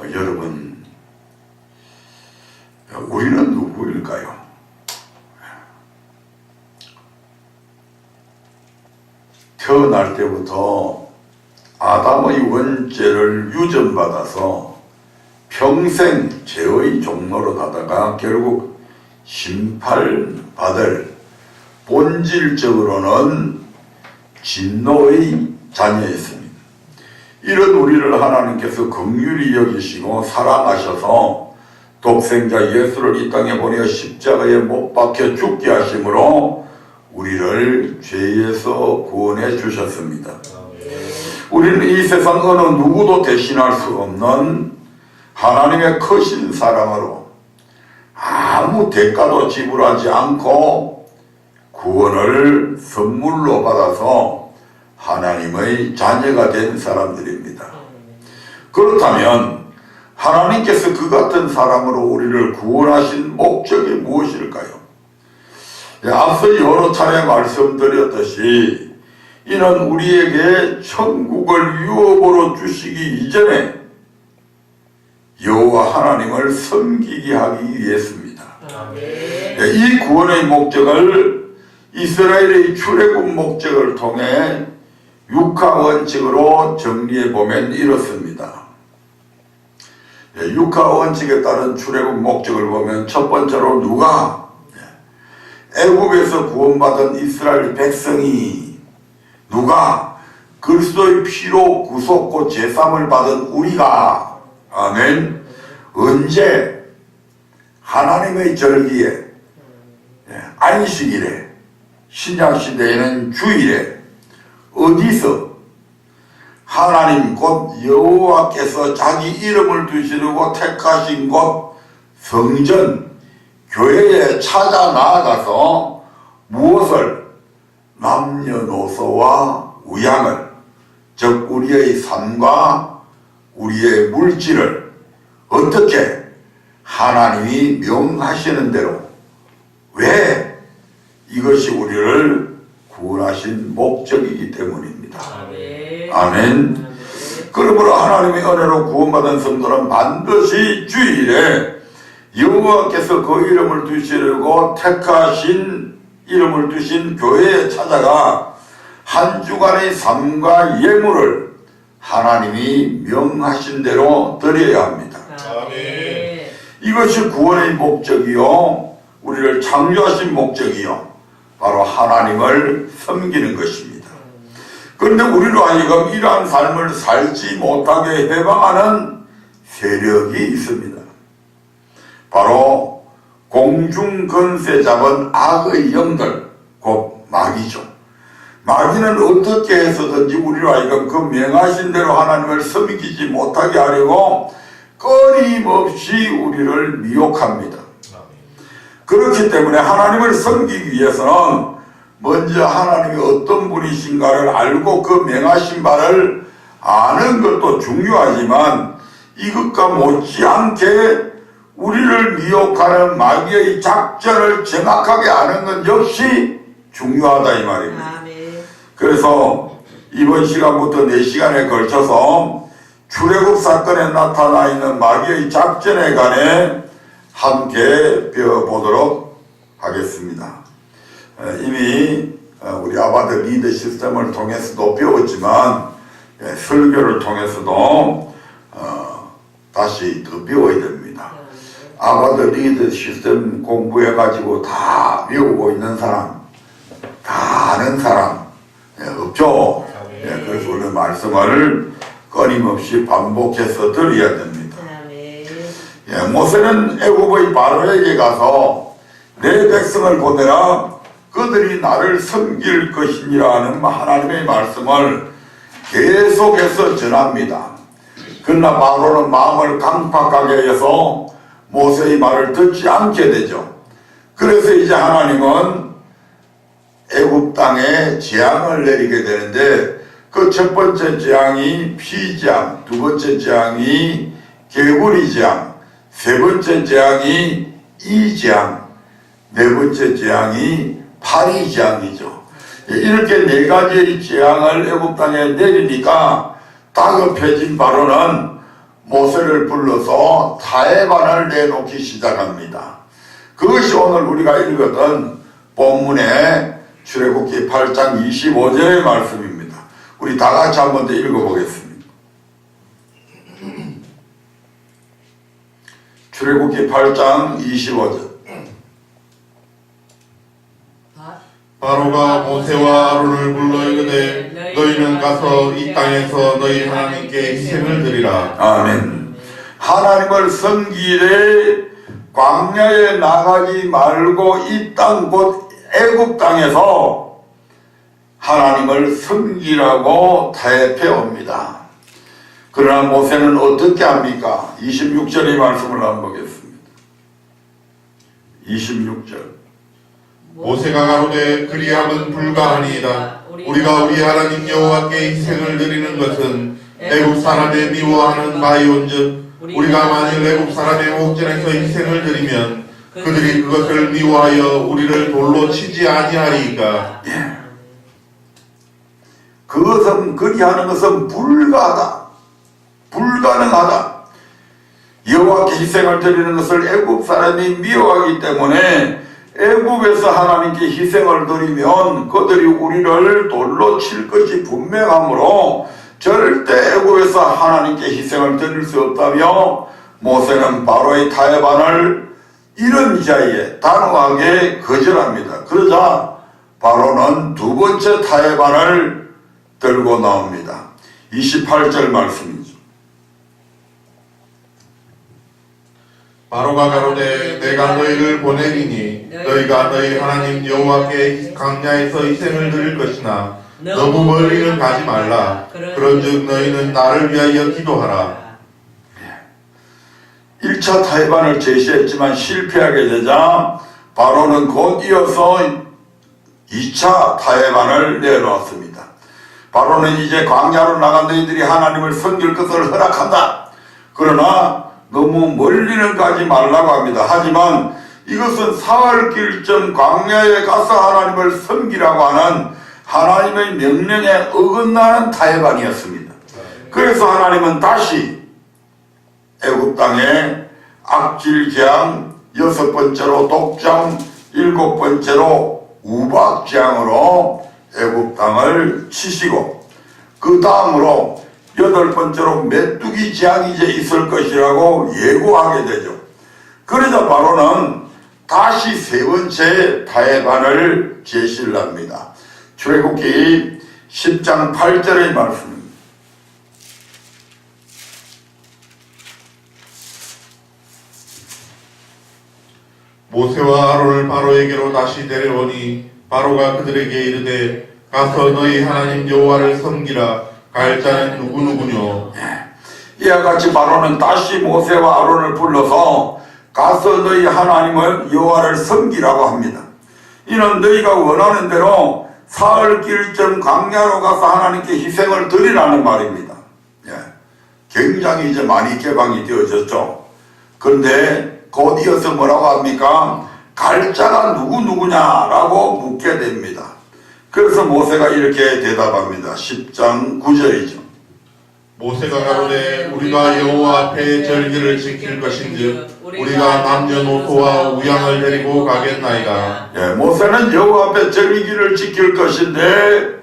여러분, 우리는 누구일까요? 태어날 때부터 아담의 원죄를 유전받아서 평생 죄의 종로로 가다가 결국 심판받을 본질적으로는 진노의 자녀였습니다. 이런 우리를 하나님께서 긍휼히 여기시고 사랑하셔서 독생자 예수를 이 땅에 보내어 십자가에 못 박혀 죽게 하심으로 우리를 죄에서 구원해 주셨습니다. 우리는 이 세상 어느 누구도 대신할 수 없는 하나님의 크신 사랑으로 아무 대가도 지불하지 않고 구원을 선물로 받아서 하나님의 자녀가 된 사람들입니다. 그렇다면 하나님께서 그 같은 사람으로 우리를 구원하신 목적이 무엇일까요? 앞서 여러 차례 말씀드렸듯이 이는 우리에게 천국을 유업으로 주시기 이전에 여호와 하나님을 섬기게 하기 위해서입니다. 이 구원의 목적을 이스라엘의 출애굽 목적을 통해 육하 원칙으로 정리해 보면 이렇습니다. 육하 원칙에 따른 출애굽 목적을 보면 첫 번째로 누가 애굽에서 구원받은 이스라엘 백성이 누가 그리스도의 피로 구속고 제삼을 받은 우리가 아멘 언제 하나님의 절기에 안식일에 신약시대에는 주일에 어디서 하나님 곧 여호와께서 자기 이름을 두시려고 택하신 곳 성전 교회에 찾아 나아가서 무엇을 남녀노소와 우양을 즉 우리의 삶과 우리의 물질을 어떻게 하나님이 명하시는 대로 왜 이것이 우리를 구원하신 목적이기 때문입니다. 아멘. 그러므로 하나님의 은혜로 구원받은 성도는 반드시 주일에 여호와께서 그 이름을 두시려고 택하신 이름을 두신 교회에 찾아가 한 주간의 삶과 예물을 하나님이 명하신 대로 드려야 합니다. 아멘. 이것이 구원의 목적이요 우리를 창조하신 목적이요 바로 하나님을 섬기는 것입니다. 그런데 우리로 하여금 이러한 삶을 살지 못하게 해방하는 세력이 있습니다. 바로 공중권세 잡은 악의 영들 곧 마귀죠. 마귀는 어떻게 해서든지 우리로 하여금 그 명하신 대로 하나님을 섬기지 못하게 하려고 끊임없이 우리를 미혹합니다. 그렇기 때문에 하나님을 섬기기 위해서는 먼저 하나님이 어떤 분이신가를 알고 그 명하신 바를 아는 것도 중요하지만 이것과 못지않게 우리를 미혹하는 마귀의 작전을 정확하게 아는 건 역시 중요하다 이 말입니다. 그래서 이번 시간부터 4시간에 걸쳐서 출애굽 사건에 나타나 있는 마귀의 작전에 관해 함께 배워보도록 하겠습니다. 이미 우리 아바드 리더 시스템을 통해서도 배웠지만 설교를 통해서도 다시 더 배워야 됩니다. 아바드 리더 시스템 공부해가지고 다 배우고 있는 사람, 다 아는 사람 없죠. 그래서 오늘 말씀을 끊임없이 반복해서 드려야 됩니다. 모세는 애굽의 바로에게 가서 내 백성을 보내라 그들이 나를 섬길 것이니라 하는 하나님의 말씀을 계속해서 전합니다. 그러나 바로는 마음을 강팍하게 해서 모세의 말을 듣지 않게 되죠. 그래서 이제 하나님은 애굽 땅에 재앙을 내리게 되는데 그 첫 번째 재앙이 피재앙, 두 번째 재앙이 개구리 재앙, 세 번째 재앙이 이재앙, 네 번째 재앙이 파리재앙이죠. 이렇게 네 가지의 재앙을 애굽 땅에 내리니까 다급해진 바로는 모세를 불러서 타협안을 내놓기 시작합니다. 그것이 오늘 우리가 읽었던 본문의 출애굽기 8장 25절의 말씀입니다. 우리 다 같이 한번 더 읽어보겠습니다. 출애굽기 8장 25절. 바로가 모세와 아론을 불러 이르되 너희는 가서 이 땅에서 너희 하나님께 희생을 드리라. 아멘. 하나님을 섬기되 광야에 나가지 말고 이 땅 곧 애굽 땅에서 하나님을 섬기라고 타협해 옵니다. 그러나 모세는 어떻게 합니까? 26절의 말씀을 한번 보겠습니다. 26절. 모세가 가로되 그리함은 불가하니이다. 우리가 우리 하나님 여호와께 희생을 드리는 것은 애굽 사람의 미워하는 바이온즉 우리가 만일 애굽 사람의 목전에서 희생을 드리면 그들이 그것을 미워하여 우리를 돌로 치지 아니하리이까. 예. 그것은 그리하는 것은 불가능하다. 여호와께 희생을 드리는 것을 애굽 사람이 미워하기 때문에 애굽에서 하나님께 희생을 드리면 그들이 우리를 돌로 칠 것이 분명하므로 절대 애굽에서 하나님께 희생을 드릴 수 없다며 모세는 바로의 타협안을 이른 자리에 단호하게 거절합니다. 그러자 바로는 두 번째 타협안을 들고 나옵니다. 28절 말씀이죠. 바로가 가로되 내가 너희를 보내리니 너희가 너희 하나님 여호와께 광야에서 희생을 드릴 것이나 너무 멀리는 가지 말라. 그런즉 너희는 나를 위하여 기도하라. 1차 타협안을 제시했지만 실패하게 되자 바로는 곧 이어서 2차 타협안을 내놓았습니다. 바로는 이제 광야로 나간 너희들이 하나님을 섬길 것을 허락한다. 그러나 너무 멀리는 가지 말라고 합니다. 하지만 이것은 사흘 길쯤 광야에 가서 하나님을 섬기라고 하는 하나님의 명령에 어긋나는 타협안이었습니다. 그래서 하나님은 다시 애굽 땅에 악질 재앙, 6번째로 독점, 7번째로 우박 재앙으로 애굽 땅을 치시고 그 다음으로 8번째로 메뚜기 재앙이 이제 있을 것이라고 예고하게 되죠. 그러자 바로는 다시 세 번째 타협안을 제시를 합니다. 출애굽기 10장 8절의 말씀입니다. 모세와 아론을 바로에게로 다시 데려오니 바로가 그들에게 이르되 가서 너희 하나님 여호와를 섬기라. 갈 자는 누구누구뇨. 이와 같이 바로는 다시 모세와 아론을 불러서 가서 너희 하나님을 여호와를 섬기라고 합니다. 이는 너희가 원하는 대로 사흘 길쯤 광야로 가서 하나님께 희생을 드리라는 말입니다. 굉장히 이제 많이 개방이 되어졌죠. 그런데 곧 이어서 뭐라고 합니까? 갈 자가 누구냐라고 묻게 됩니다. 그래서 모세가 이렇게 대답합니다. 10장 9절이죠. 모세가 가로되 우리가 여호와 앞에 절기를 지킬 것인즉 우리가 남녀노소와 우양을 데리고 가겠나이다. 모세는 여호와 앞에 절기를 지킬 것인데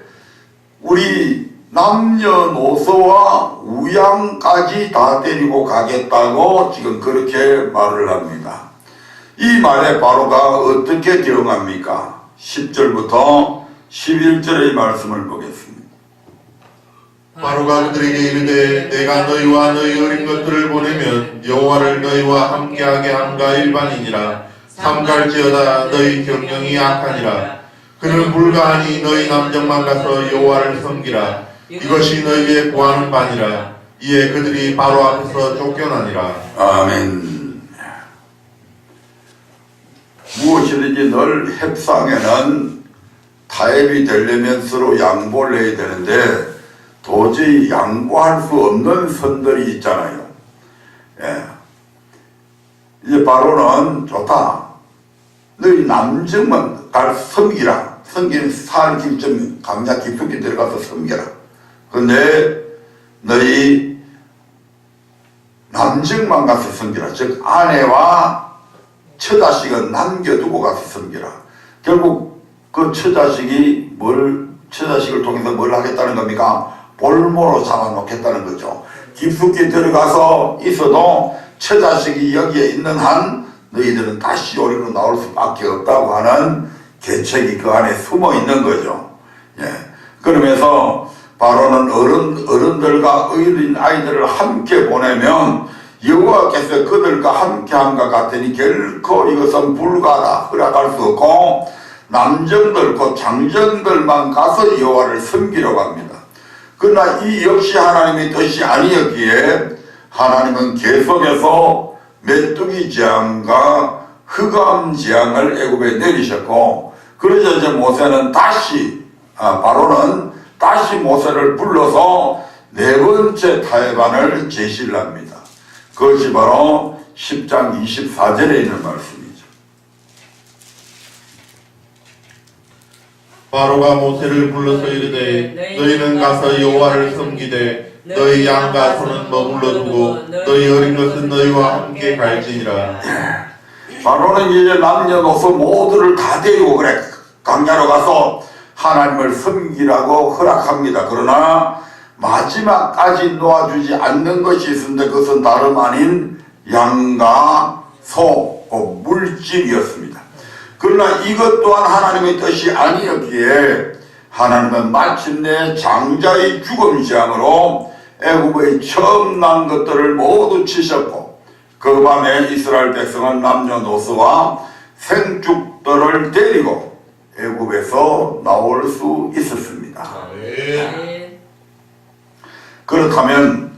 우리 남녀노소와 우양까지 다 데리고 가겠다고 지금 그렇게 말을 합니다. 이 말에 바로가 어떻게 대응합니까? 10절부터 11절의 말씀을 보겠습니다. 바로가 그들에게 이르되 내가 너희와 너희 어린 것들을 보내면 여호와를 너희와 함께하게 함과 일반이니라. 삼갈지어다 너희 경영이 악하니라. 그는 불가하니 너희 남정만 가서 여호와를 섬기라. 이것이 너희에게 구하는 바니라. 이에 그들이 바로 앞에서 쫓겨나니라. 아멘. 무엇이든지 늘 협상에는 타협이 되려면 서로 양보를 해야 되는데 도저히 양보할 수 없는 선들이 있잖아요. 이제 바로는 좋다. 너희 남정만 날 섬기라. 섬기는 사흘 길쯤 강야 깊숙이 들어가서 섬겨라. 그런데 너희 남정만 가서 섬기라. 즉 아내와 처자식은 남겨두고 가서 섬기라. 결국 그 처자식을 통해서 뭘 하겠다는 겁니까? 볼모로 잡아놓겠다는 거죠. 깊숙이 들어가서 있어도 처자식이 여기에 있는 한 너희들은 다시 요리로 나올 수밖에 없다고 하는 계책이 그 안에 숨어 있는 거죠. 예. 그러면서 바로는 어른들과 어린 아이들을 함께 보내면 여호와께서 그들과 함께함과 같으니 결코 이것은 불가하다, 허락할 수 없고 남정들 곧 장정들만 가서 여호와를 섬기려고 합니다. 그러나 이 역시 하나님의 뜻이 아니었기에 하나님은 계속해서 메뚜기 재앙과 흑암 재앙을 애굽에 내리셨고, 그러자 이제 모세는 바로는 다시 모세를 불러서 네 번째 타협안을 제시를 합니다. 그것이 바로 10장 24절에 있는 말씀이죠. 바로가 모세를 불러서 이르되 너희는 가서 여호와를 섬기되 너희 양과 소는 머물러 두고 너희 어린 것은 너희와 함께 갈지니라. 바로는 이제 남녀노소 모두를 다 데리고 그래 광야로 가서 하나님을 섬기라고 허락합니다. 그러나 마지막까지 놓아주지 않는 것이 있습니다. 그것은 다름 아닌 양과 소, 물질이었습니다. 그러나 이것 또한 하나님의 뜻이 아니었기에 하나님은 마침내 장자의 죽음 재앙으로 애굽의 처음 난 것들을 모두 치셨고, 그 밤에 이스라엘 백성은 남녀노소와 생축들을 데리고 애굽에서 나올 수 있었습니다. 그렇다면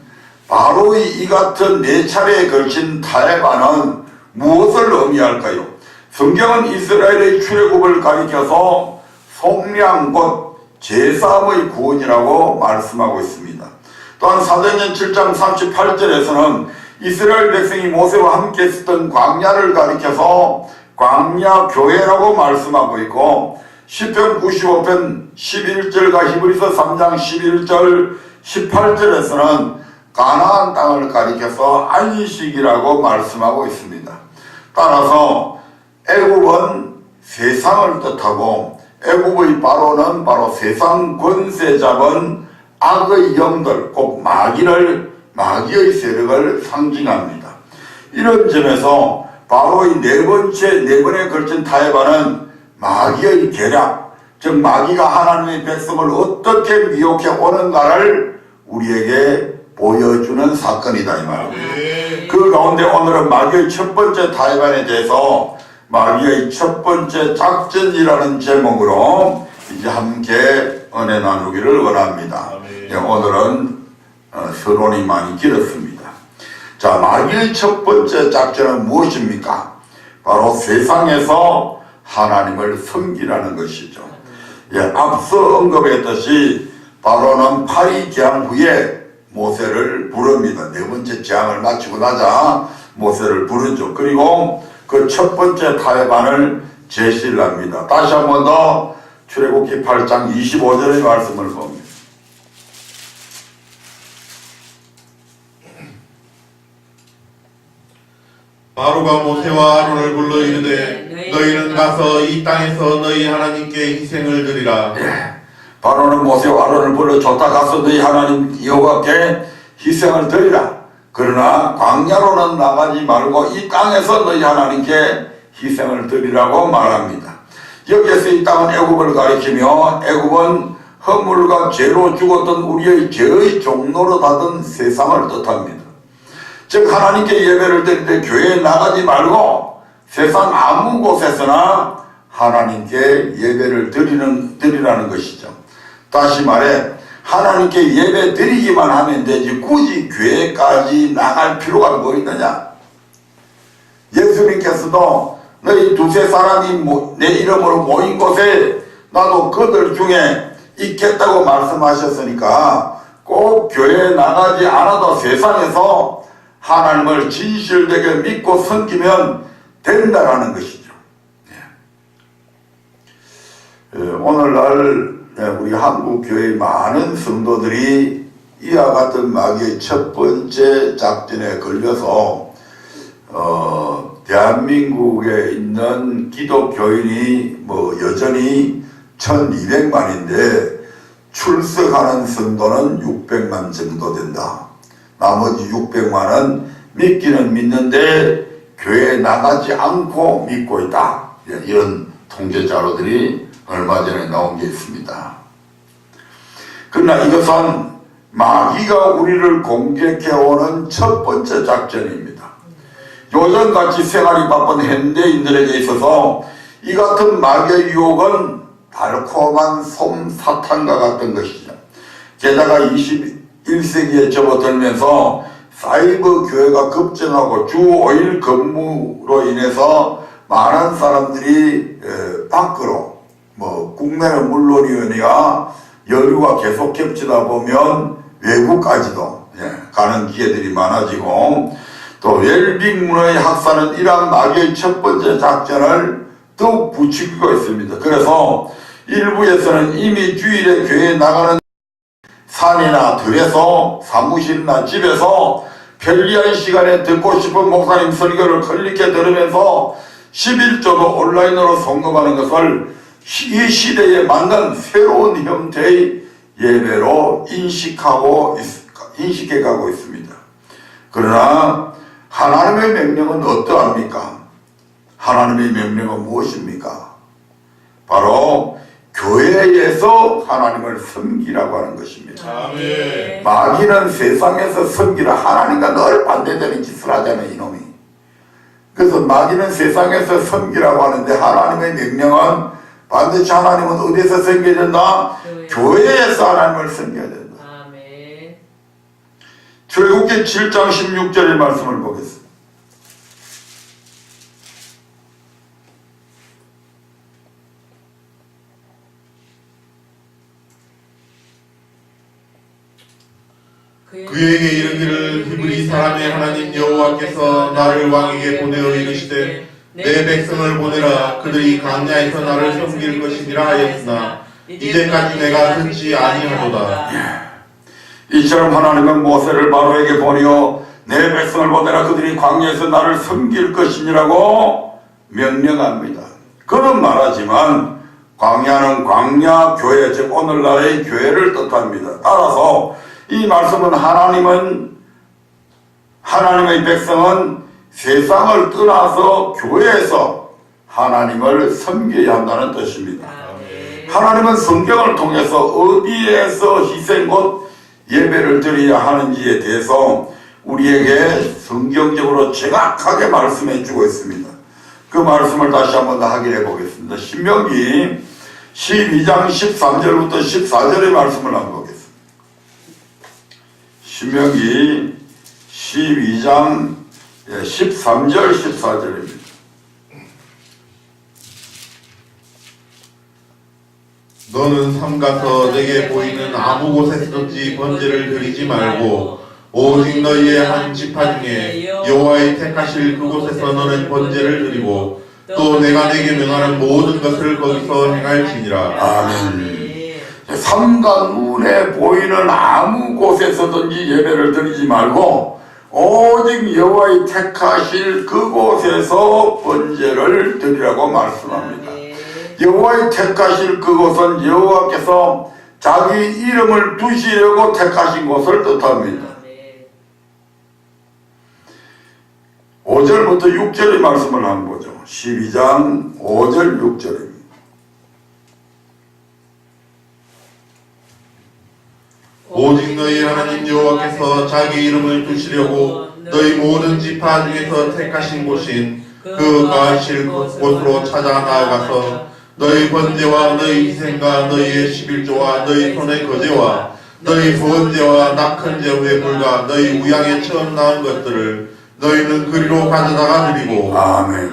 바로의 이 같은 네 차례에 걸친 타협안은 무엇을 의미할까요? 성경은 이스라엘의 출애굽을 가리켜서 속량 곧 제사함의 구원이라고 말씀하고 있습니다. 또한 사도행전 7장 38절에서는 이스라엘 백성이 모세와 함께 있었던 광야를 가리켜서 광야교회라고 말씀하고 있고, 시편 95편 11절과 히브리서 3장 11절 18절에서는 가나안 땅을 가리켜서 안식이라고 말씀하고 있습니다. 따라서 애굽은 세상을 뜻하고 애굽의 바로는 바로 세상 권세 잡은 악의 영들, 곧 마귀의 세력을 상징합니다. 이런 점에서 바로의 네 번에 걸친 타협안은 마귀의 계략, 즉 마귀가 하나님의 백성을 어떻게 미혹해 오는가를 우리에게 보여주는 사건이다 이 말입니다. 그 가운데 오늘은 마귀의 첫 번째 타협안에 대해서 마귀의 첫 번째 작전이라는 제목으로 이제 함께 은혜 나누기를 원합니다. 오늘은 서론이 많이 길었습니다. 자, 마귀의 첫 번째 작전은 무엇입니까? 바로 세상에서 하나님을 섬기라는 것이죠. 앞서 언급했듯이 바로는 파리 재앙 후에 모세를 부릅니다. 네 번째 재앙을 마치고 나자 모세를 부르죠. 그리고 그 첫 번째 타협안을 제시를 합니다. 다시 한 번 더 출애굽기 8장 25절의 말씀을 봅니다. 바로가 모세와 아론을 불러 이르되 너희는 가서 이 땅에서 너희 하나님께 희생을 드리라. 바로는 모세와 아론을 불러 좋다 가서 너희 하나님 여호와께 희생을 드리라. 그러나 광야로는 나가지 말고 이 땅에서 너희 하나님께 희생을 드리라고 말합니다. 여기에서 이 땅은 애굽을 가리키며 애굽은 허물과 죄로 죽었던 우리의 죄의 종로로 닫은 세상을 뜻합니다. 즉 하나님께 예배를 드릴 때 교회에 나가지 말고 세상 아무 곳에서나 하나님께 예배를 드리라는 것이죠. 다시 말해 하나님께 예배 드리기만 하면 되지 굳이 교회까지 나갈 필요가 뭐 있느냐. 예수님께서도 너희 두세 사람이 내 이름으로 모인 곳에 나도 그들 중에 있겠다고 말씀하셨으니까 꼭 교회에 나가지 않아도 세상에서 하나님을 진실되게 믿고 섬기면 된다라는 것이죠. 오늘날 우리 한국 교회의 많은 성도들이 이와 같은 마귀의 첫 번째 작전에 걸려서 대한민국에 있는 기독교인이 여전히 1200만인데 출석하는 성도는 600만 정도 된다. 나머지 600만은 믿기는 믿는데 교회에 나가지 않고 믿고 있다. 이런 통계 자료들이 얼마 전에 나온 게 있습니다. 그러나 이것은 마귀가 우리를 공격해오는 첫 번째 작전입니다. 요즘같이 생활이 바쁜 현대인들에게 있어서 이 같은 마귀의 유혹은 달콤한 솜사탕과 같은 것이죠. 게다가 21세기에 접어들면서 사이버 교회가 급증하고 주 5일 근무로 인해서 많은 사람들이 밖으로 국내는 물론이거니와 여류가 계속 겹치다 보면 외국까지도 가는 기회들이 많아지고 또 웰빙 문화의 확산은 이러한 마귀의 첫 번째 작전을 더욱 부추기고 있습니다. 그래서 일부에서는 이미 주일에 교회에 나가는 산이나 들에서 사무실이나 집에서 편리한 시간에 듣고 싶은 목사님 설교를 클릭해 들으면서 11조도 온라인으로 송금하는 것을 이 시대에 맞는 새로운 형태의 예배로 인식해 가고 있습니다. 그러나 하나님의 명령은 어떠합니까? 하나님의 명령은 무엇입니까? 바로 교회에서 하나님을 섬기라고 하는 것입니다. 아멘. 마귀는 세상에서 섬기라 하나님과 늘 반대되는 짓을 하잖아요, 이놈이. 그래서 마귀는 세상에서 섬기라고 하는데 하나님의 명령은 반드시 하나님은 어디에서 섬겨야 된다? 교회에서 하나님을 섬겨야 된다. 아멘. 출애굽기 7장 16절의 말씀을 보겠습니다. 그에게 이르기를 히브리 사람의 하나님 여호와께서 나를 왕에게 보내어 이르시되 내 백성을 보내라 그들이 광야에서 나를 섬길 것이니라 하였으나 이제까지 내가 듣지 아니하도다. 이처럼 하나님은 모세를 바로에게 보내어 내 백성을 보내라 그들이 광야에서 나를 섬길 것이니라고 명령합니다. 그는 말하지만 광야는 광야 교회 즉 오늘날의 교회를 뜻합니다. 따라서 이 말씀은 하나님의 백성은 세상을 떠나서 교회에서 하나님을 섬겨야 한다는 뜻입니다. 하나님은 성경을 통해서 어디에서 희생 곧 예배를 드려야 하는지에 대해서 우리에게 성경적으로 정확하게 말씀해 주고 있습니다. 그 말씀을 다시 한번 더 확인해 보겠습니다. 신명기 12장 13절부터 14절의 말씀을 한번 보겠습니다. 신명기 12장 13절 14절입니다. 너는 삼가서 내게 보이는 아무 곳에서든지 번제를 드리지 말고 오직 너희의 한 지파 중에 여호와의 택하실 그곳에서 너는 번제를 드리고 또 내가 내게 명하는 모든 것을 거기서 행할지니라. 아멘. 삼가 눈에 보이는 아무 곳에서든지 예배를 드리지 말고 오직 여호와의 택하실 그곳에서 번제를 드리라고 말씀합니다. 여호와의 택하실 그곳은 여호와께서 자기 이름을 두시려고 택하신 곳을 뜻합니다. 5절부터 6절의 말씀을 한번 보죠. 12장 5절 6절입니다. 오직 너희 하나님 여호와께서 자기 이름을 두시려고 너희 모든 지파 중에서 택하신 곳인 그 거하실 곳으로 찾아 나아가서 너희 번제와 너희 희생과 너희의 11조와 너희 손의 거제와 너희 부언제와 낙헌 제후의 불과 너희 우양에 처음 나온 것들을 너희는 그리로 가져다가 드리고. 아멘.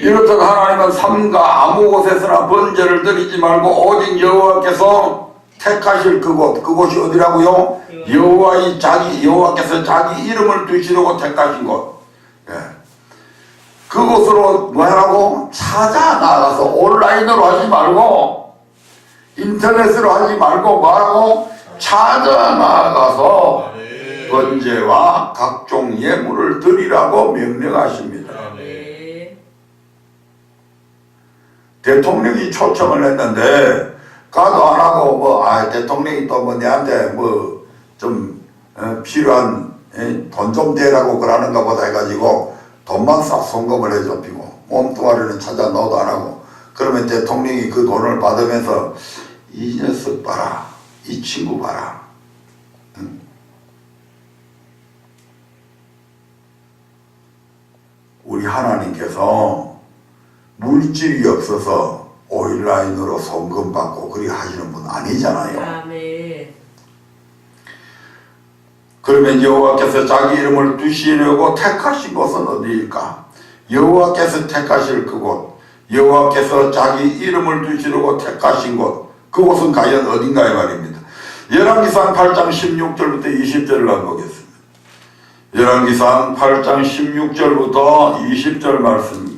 이렇듯 하나님은 삼가 아무 곳에서나 번제를 드리지 말고 오직 여호와께서 택하실 그곳이 어디라고요? 여호와께서 자기 이름을 두시려고 택하신 곳. 그곳으로 뭐라고? 찾아 나가서 온라인으로 하지 말고 인터넷으로 하지 말고 뭐라고? 찾아 나가서 번제와 각종 예물을 드리라고 명령하십니다. 대통령이 초청을 했는데 가도 안 하고 대통령이 또 내한테 좀 필요한 돈 좀 대라고 그러는가 보다 해가지고 돈만 싹 송금을 해줘피고 몸뚱아리는 찾아 넣어도 안 하고, 그러면 대통령이 그 돈을 받으면서 이 녀석 봐라, 이 친구 봐라, 우리 하나님께서 물질이 없어서 오일라인으로 송금받고 그리 하시는 분 아니잖아요. 아멘. 그러면 여호와께서 자기 이름을 두시려고 택하신 곳은 어디일까? 여호와께서 택하실 그곳, 여호와께서 자기 이름을 두시려고 택하신 곳, 그곳은 과연 어딘가요 말입니다. 열왕기상 8장 16절부터 20절을 한번 보겠습니다. 열왕기상 8장 16절부터 20절 말씀입니다.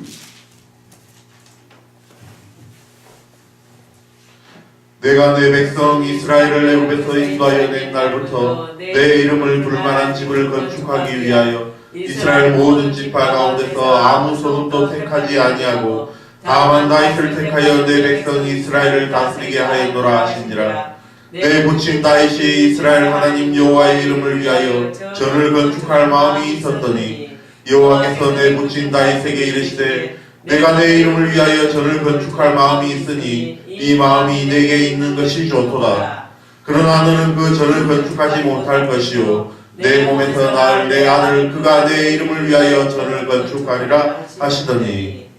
내가 내 백성 이스라엘을 애굽에서 인도하여 낸 날부터 내 이름을 둘 만한 집을 건축하기 위하여 이스라엘 모든 지파 가운데서 아무 소득도 택하지 아니하고 다만 다윗을 택하여 내 백성 이스라엘을 다스리게 하였노라 하시니라. 내 부친 다윗이 이스라엘 하나님 여호와의 이름을 위하여 전을 건축할 마음이 있었더니 여호와께서 내 부친 다윗에게 이르시되 내가 내 이름을 위하여 전을 건축할 마음이 있으니 이 마음이 내게 있는 것이 좋도다. 그러나 너는 그 전을 건축하지 못할 것이요 내 몸에서 낳을 내 아들 그가 내 이름을 위하여 전을 건축하리라 하시더니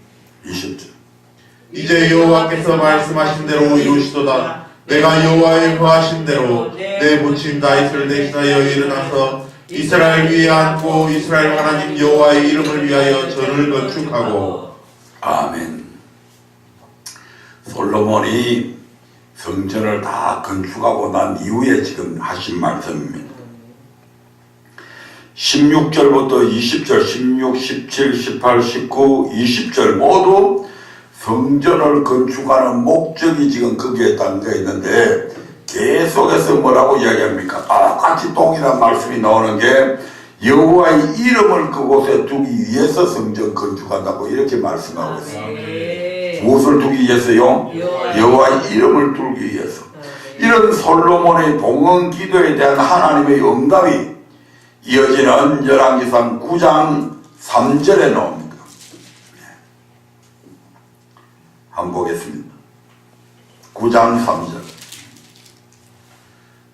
20절. 이제 여호와께서 말씀하신 대로 이루시도다. 내가 여호와의 거하신 대로 내 부친 다윗을 대신하여 일어나서 이스라엘 위에 앉고 이스라엘 하나님 여호와의 이름을 위하여 전을 건축하고. 아멘. 솔로몬이 성전을 다 건축하고 난 이후에 지금 하신 말씀입니다. 16절부터 20절, 16, 17, 18, 19, 20절 모두 성전을 건축하는 목적이 지금 거기에 담겨 있는데 계속해서 뭐라고 이야기합니까? 똑같이 동일한 말씀이 나오는 게 여호와의 이름을 그곳에 두기 위해서 성전 건축한다고 이렇게 말씀하고 있습니다. 무엇을 두기 위해서요? 여호와의 이름을 두기 위해서. 이런 솔로몬의 봉헌 기도에 대한 하나님의 응답이 이어지는 열왕기상 9장 3절에 나옵니다. 한번 보겠습니다. 9장 3절.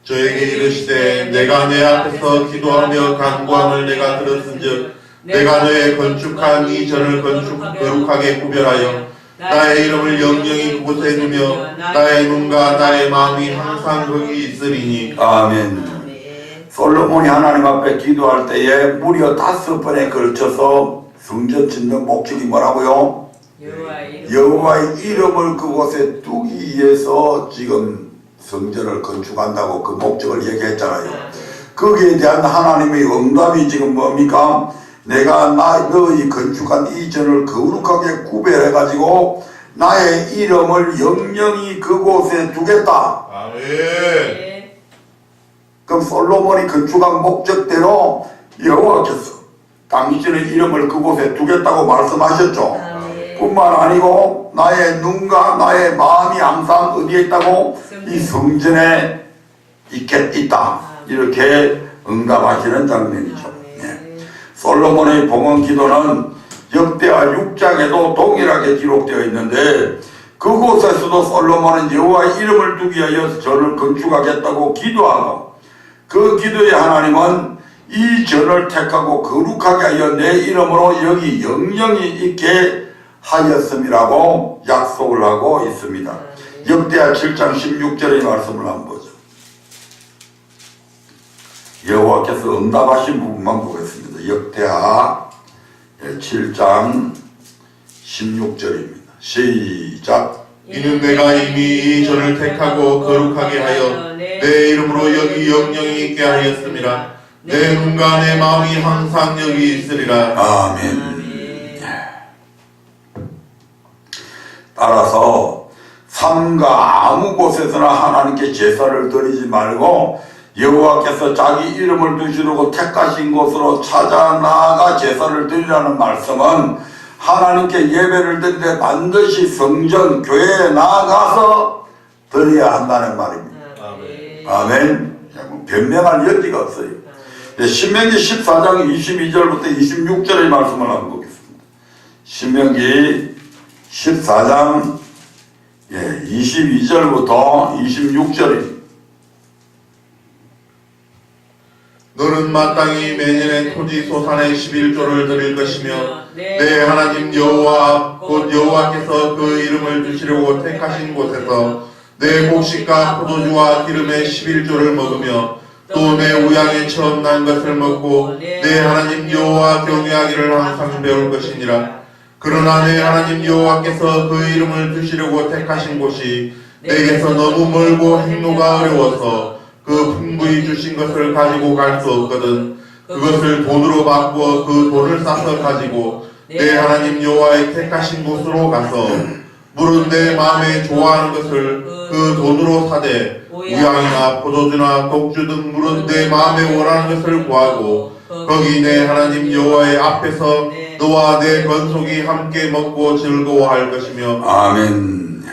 저에게 이르시되 내가 내 앞에서 기도하며 간구함을 내가 들었은즉 내가 너의 건축한 이 전을 거룩하게 구별하여 나의 이름을 영영히 그곳에 두며 나의 눈과 나의 마음이 항상 거기 있으리니. 아멘. 솔로몬이 하나님 앞에 기도할 때에 무려 5번에 걸쳐서 성전 짓는 목적이 뭐라고요? 여호와의 이름을 그곳에 두기 위해서 지금 성전을 건축한다고 그 목적을 얘기했잖아요. 거기에 대한 하나님의 응답이 지금 뭡니까? 내가 너희 건축한 이 전을 거룩하게 구별해가지고 나의 이름을 영영히 그곳에 두겠다. 아멘. 그럼 솔로몬이 건축한 목적대로 여호와께서 당신의 이름을 그곳에 두겠다고 말씀하셨죠. 뿐만 아니고 나의 눈과 나의 마음이 항상 어디에 있다고? 이 성전에 있다. 이렇게 응답하시는 장면이죠. 솔로몬의 봉헌 기도는 역대하 6장에도 동일하게 기록되어 있는데 그곳에서도 솔로몬은 여호와의 이름을 두기 위하여 전을 건축하겠다고 기도하고 그 기도에 하나님은 이 전을 택하고 거룩하게 하여 내 이름으로 여기 영영히 있게 하였음이라고 약속을 하고 있습니다. 역대하 7장 16절의 말씀을 한번 보죠. 여호와께서 응답하신 부분만 보겠습니다. 역대하 7장 16절입니다. 시작. 이는 내가 이미 이 전을 택하고 거룩하게 하여 내 이름으로 여기 영영히 있게 하였음이라. 내 눈과 내 마음이 항상 여기 있으리라. 아멘. 따라서 삼가 아무 곳에서나 하나님께 제사를 드리지 말고 여호와께서 자기 이름을 두시려고 택하신 곳으로 찾아 나아가 제사를 드리라는 말씀은 하나님께 예배를 드릴 때 반드시 성전, 교회에 나아가서 드려야 한다는 말입니다. 아멘. 변명할 여지가 없어요. 신명기 14장 22절부터 26절의 말씀을 한번 보겠습니다. 신명기 14장 22절부터 26절입니다. 너는 마땅히 매년에 토지 소산의 11조를 드릴 것이며 내 하나님 여호와 곧 여호와께서 그 이름을 두시려고 택하신 곳에서 내 곡식과 포도주와 기름의 11조를 먹으며 또 내 우양에 처음 난 것을 먹고 내 하나님 여호와 경외하기를 항상 배울 것이니라. 그러나 내 하나님 여호와께서 그 이름을 두시려고 택하신 곳이 내게서 너무 멀고 행로가 어려워서 그 풍부히 주신 것을 가지고 갈 수 없거든. 그것을 돈으로 바꾸어 그 돈을 싸서 가지고 내 하나님 여호와의 택하신 곳으로 가서 물은 내 마음에 좋아하는 것을 그 돈으로 사되 우양이나 포도주나 독주 등 물은 내 마음에 원하는 것을 구하고 거기 내 하나님 여호와의 앞에서 너와 내 건속이 함께 먹고 즐거워할 것이며. 아멘.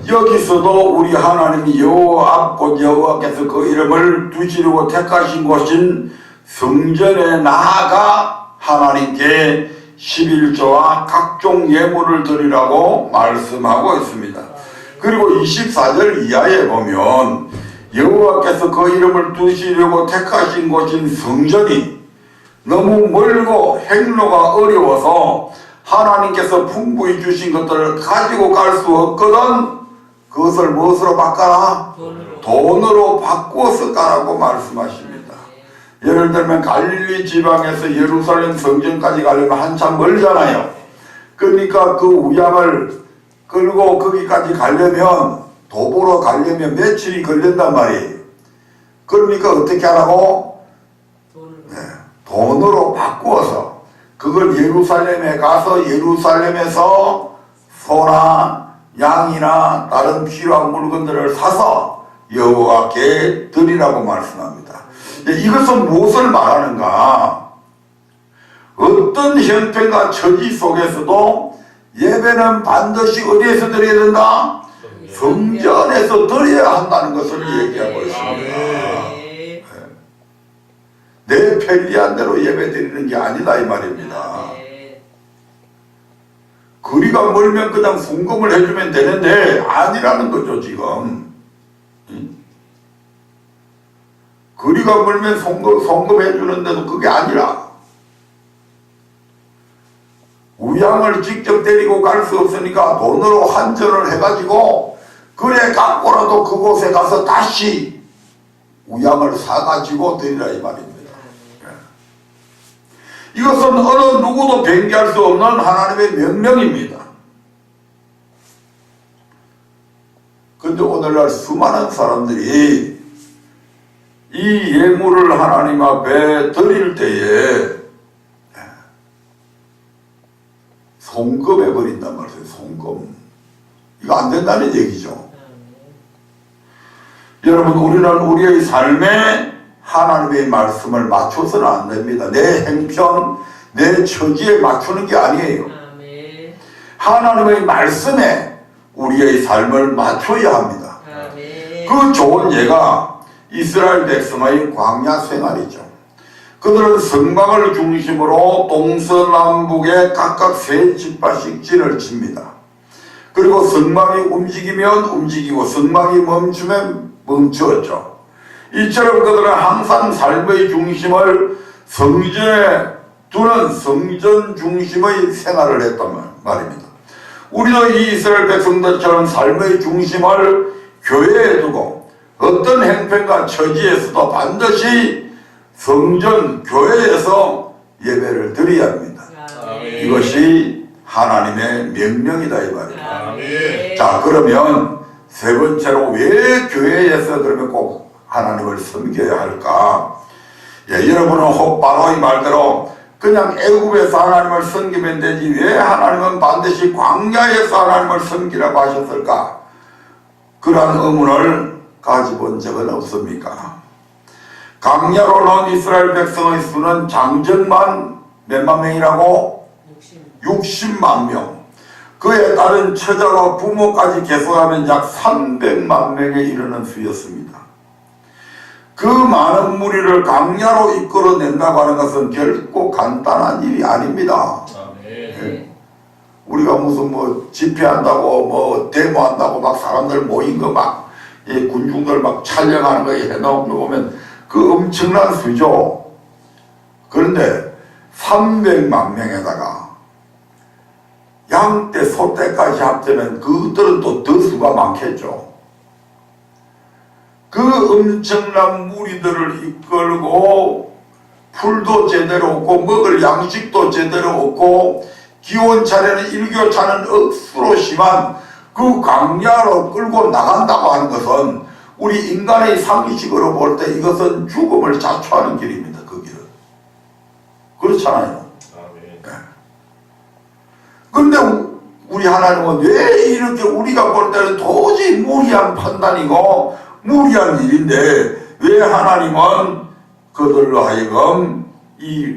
여기서도 우리 하나님 여호와 곧 여호와께서 그 이름을 두시려고 택하신 곳인 성전에 나아가 하나님께 11조와 각종 예물을 드리라고 말씀하고 있습니다. 그리고 24절 이하에 보면 여호와께서 그 이름을 두시려고 택하신 곳인 성전이 너무 멀고 행로가 어려워서 하나님께서 풍부히 주신 것들을 가지고 갈 수 없거든 그것을 무엇으로 바꿔라? 돈으로 바꾸어서 가라고 말씀하십니다. 예를 들면 갈릴리 지방에서 예루살렘 성전까지 가려면 한참 멀잖아요. 그러니까 그 우양을 끌고 거기까지 가려면 도보로 가려면 며칠이 걸린단 말이에요. 그러니까 어떻게 하라고? 돈으로 바꾸어서 그걸 예루살렘에 가서 예루살렘에서 소나 양이나 다른 필요한 물건들을 사서 여호와께 드리라고 말씀합니다. 이것은 무엇을 말하는가? 어떤 형편과 처지 속에서도 예배는 반드시 어디에서 드려야 된다? 성전에서 드려야 한다는 것을 얘기하고 있습니다. 내 편리한 대로 예배 드리는 게 아니다 이 말입니다. 거리가 멀면 그냥 송금을 해주면 되는데 아니라는 거죠 지금. 거리가 멀면 송금해주는데도 그게 아니라 우양을 직접 데리고 갈 수 없으니까 돈으로 환전을 해가지고 그래 갖고라도 그곳에 가서 다시 우양을 사가지고 드리라 이 말입니다. 이것은 어느 누구도 변기할 수 없는 하나님의 명령입니다. 그런데 오늘날 수많은 사람들이 이 예물을 하나님 앞에 드릴 때에 송금해버린단 말이에요. 송금. 이거 안 된다는 얘기죠. 여러분 우리는 우리의 삶에 하나님의 말씀을 맞춰서는 안 됩니다. 내 행편, 내 처지에 맞추는 게 아니에요. 하나님의 말씀에 우리의 삶을 맞춰야 합니다. 그 좋은 예가 이스라엘 백성의 광야 생활이죠. 그들은 성막을 중심으로 동서남북에 각각 세 지파씩 진을 칩니다. 그리고 성막이 움직이면 움직이고 성막이 멈추면 멈추었죠. 이처럼 그들은 항상 삶의 중심을 성전에 두는 성전 중심의 생활을 했단 말입니다. 우리도 이 이스라엘 백성들처럼 삶의 중심을 교회에 두고 어떤 행편과 처지에서도 반드시 성전, 교회에서 예배를 드려야 합니다. 아멘. 이것이 하나님의 명령이다 이 말입니다. 아멘. 자 그러면 세 번째로 왜 교회에서 그러면 꼭 하나님을 섬겨야 할까? 여러분은 혹 바로의 말대로 그냥 애굽에서 하나님을 섬기면 되지 왜 하나님은 반드시 광야에서 하나님을 섬기라고 하셨을까? 그러한 의문을 가져본 적은 없습니까? 광야로 나온 이스라엘 백성의 수는 장정만 몇만 명이라고? 60만 명. 그에 따른 처자와 부모까지 계속하면 약 300만 명에 이르는 수였습니다. 그 많은 무리를 광야로 이끌어낸다고 하는 것은 결코 간단한 일이 아닙니다. 네. 우리가 무슨 뭐 집회한다고 뭐 데모한다고 막 사람들 모인 거 막 군중들 막 촬영하는 거 해놓은 거 보면 그 엄청난 수죠. 그런데 300만 명에다가 양떼 소떼까지 합치면 그것들은 또 더 수가 많겠죠. 그 엄청난 무리들을 이끌고 풀도 제대로 없고 먹을 양식도 제대로 없고 기온차례는 일교차는 억수로 심한 그 광야로 끌고 나간다고 하는 것은 우리 인간의 상식으로 볼 때 이것은 죽음을 자초하는 길입니다. 그 길은. 그렇잖아요. 그런데 우리 하나님은 왜 이렇게 우리가 볼 때는 도저히 무리한 판단이고 무리한 일인데 왜 하나님은 그들로 하여금 이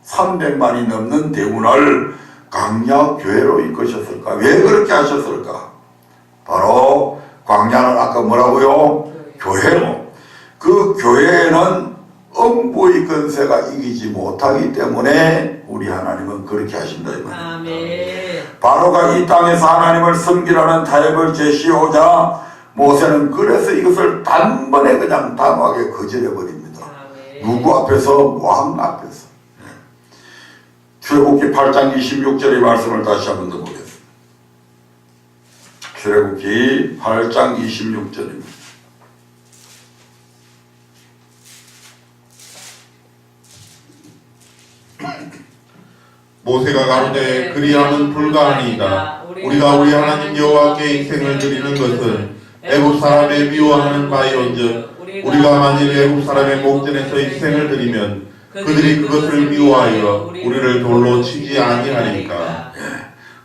300만이 넘는 대군을 광야 교회로 이끄셨을까? 왜 그렇게 하셨을까? 바로 광야는 아까 뭐라고요? 교회로. 그 교회에는 음부의 권세가 이기지 못하기 때문에 우리 하나님은 그렇게 하신다 이 말이에요. 바로가 이 땅에서 하나님을 섬기라는 타협을 제시하자 모세는 그래서 이것을 단번에 그냥 단호하게 거절해버립니다. 누구 앞에서? 왕 앞에서. 출애굽기 8장 26절의 말씀을 다시 한 번 더 보겠습니다. 출애굽기 8장 26절입니다. 모세가 가로되 그리함은 불가하니이다. 우리가 우리 하나님 여호와께 희생을 드리는 것은 애굽 사람의 미워하는 바이온즉 우리가 만일 애굽 사람의 목전에서 희생을 드리면 그들이 그것을 미워하여 우리를 돌로 치지 아니하리까.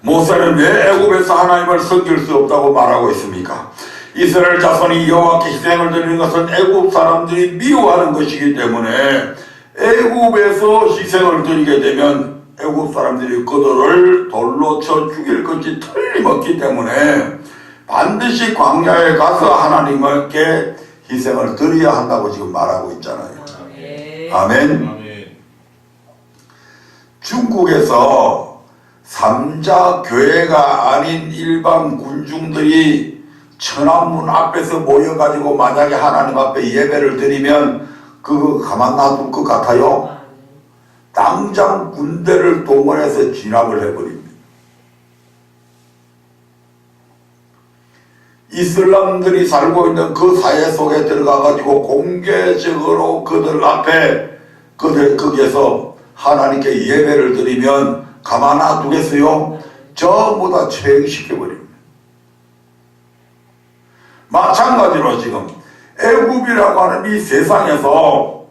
모세는 왜 애굽에서 하나님을 섬길 수 없다고 말하고 있습니까? 이스라엘 자손이 여호와께 희생을 드리는 것은 애굽 사람들이 미워하는 것이기 때문에 애굽에서 희생을 드리게 되면 애굽 사람들이 그들을 돌로 쳐 죽일 것이 틀림없기 때문에 반드시 광야에 가서 하나님께 희생을 드려야 한다고 지금 말하고 있잖아요. 아멘. 중국에서 삼자 교회가 아닌 일반 군중들이 천안문 앞에서 모여가지고 만약에 하나님 앞에 예배를 드리면 그거 가만 놔둘 것 같아요? 당장 군대를 동원해서 진압을 해버립니다. 이슬람들이 살고 있는 그 사회 속에 들어가가지고 공개적으로 그들 앞에 거기에서 하나님께 예배를 드리면 가만 놔두겠어요? 전부 다 처형시켜버립니다. 마찬가지로 지금 애굽이라고 하는 이 세상에서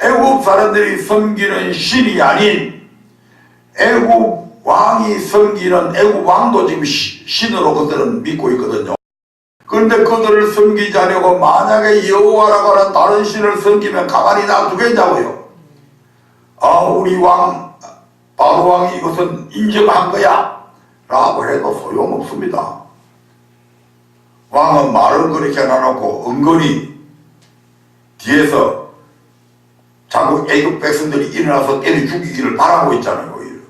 애굽 사람들이 섬기는 신이 아닌 애굽 왕이 섬기는 애굽 왕도 지금 신으로 그들은 믿고 있거든요. 그런데 그들을 섬기지 않으려고 만약에 여호와라고 하는 다른 신을 섬기면 가만히 놔두겠냐고요. 아, 우리 왕 바로 왕이 이것은 인정한 거야 라고 해도 소용없습니다. 왕은 말을 그렇게 해놔놓고 은근히 뒤에서 자꾸 애굽 백성들이 일어나서 때려 죽이기를 바라고 있잖아요. 오히려.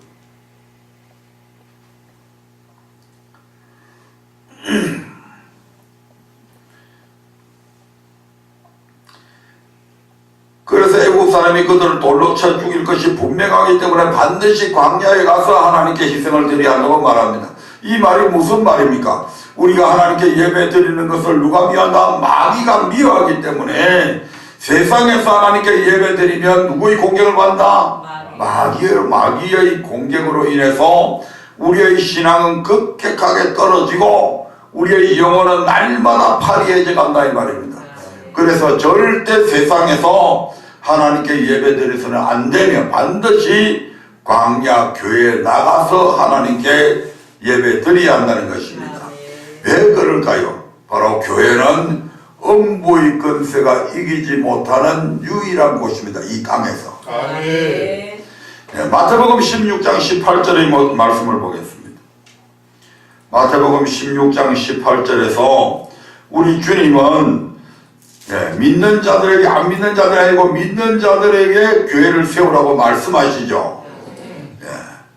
그래서 애굽 사람이 그들을 돌로 쳐 죽일 것이 분명하기 때문에 반드시 광야에 가서 하나님께 희생을 드려야 한다고 말합니다. 이 말이 무슨 말입니까? 우리가 하나님께 예배 드리는 것을 누가 미워한다? 마귀가 미워하기 때문에 세상에서 하나님께 예배 드리면 누구의 공격을 받는다? 마귀의 공격으로 인해서 우리의 신앙은 급격하게 떨어지고 우리의 영혼은 날마다 파리해져 간다 이 말입니다. 그래서 절대 세상에서 하나님께 예배 드려서는 안 되며 반드시 광야 교회에 나가서 하나님께 예배 드려야 한다는 것입니다. 왜 그럴까요? 바로 교회는 음부의 권세가 이기지 못하는 유일한 곳입니다. 이 땅에서. 아멘. 네, 마태복음 16장 18절의 말씀을 보겠습니다. 마태복음 16장 18절에서 우리 주님은 믿는 자들에게, 안 믿는 자들이 아니고 믿는 자들에게 교회를 세우라고 말씀하시죠.